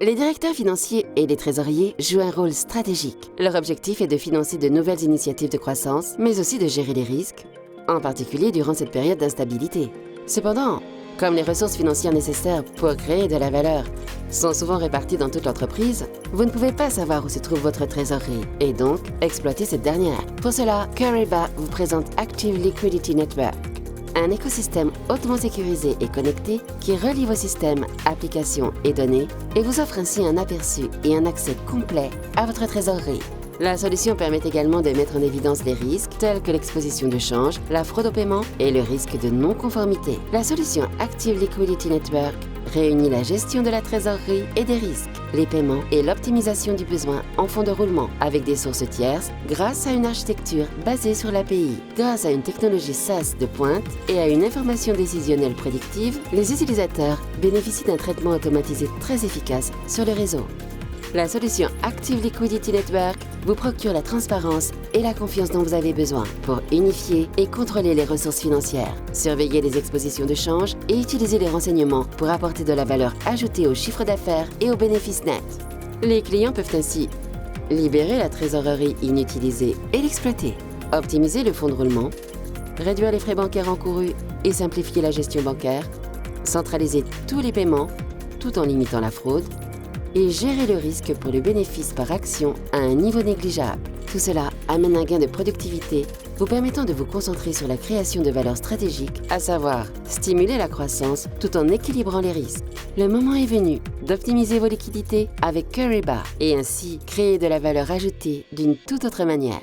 Les directeurs financiers et les trésoriers jouent un rôle stratégique. Leur objectif est de financer de nouvelles initiatives de croissance, mais aussi de gérer les risques, en particulier durant cette période d'instabilité. Cependant, comme les ressources financières nécessaires pour créer de la valeur sont souvent réparties dans toute l'entreprise, vous ne pouvez pas savoir où se trouve votre trésorerie et donc exploiter cette dernière. Pour cela, Kyriba vous présente Active Liquidity Network, un écosystème hautement sécurisé et connecté qui relie vos systèmes, applications et données et vous offre ainsi un aperçu et un accès complet à votre trésorerie. La solution permet également de mettre en évidence les risques tels que l'exposition de change, la fraude au paiement et le risque de non-conformité. La solution Active Liquidity Network réunit la gestion de la trésorerie et des risques, les paiements et l'optimisation du besoin en fond de roulement avec des sources tierces grâce à une architecture basée sur l'API. Grâce à une technologie SaaS de pointe et à une information décisionnelle prédictive, les utilisateurs bénéficient d'un traitement automatisé très efficace sur le réseau. La solution Active Liquidity Network vous procure la transparence et la confiance dont vous avez besoin pour unifier et contrôler les ressources financières, surveiller les expositions de change et utiliser les renseignements pour apporter de la valeur ajoutée au chiffre d'affaires et aux bénéfices nets. Les clients peuvent ainsi libérer la trésorerie inutilisée et l'exploiter, optimiser le fonds de roulement, réduire les frais bancaires encourus et simplifier la gestion bancaire, centraliser tous les paiements tout en limitant la fraude, et gérer le risque pour le bénéfice par action à un niveau négligeable. Tout cela amène un gain de productivité, vous permettant de vous concentrer sur la création de valeur stratégique, à savoir stimuler la croissance tout en équilibrant les risques. Le moment est venu d'optimiser vos liquidités avec Kyriba et ainsi créer de la valeur ajoutée d'une toute autre manière.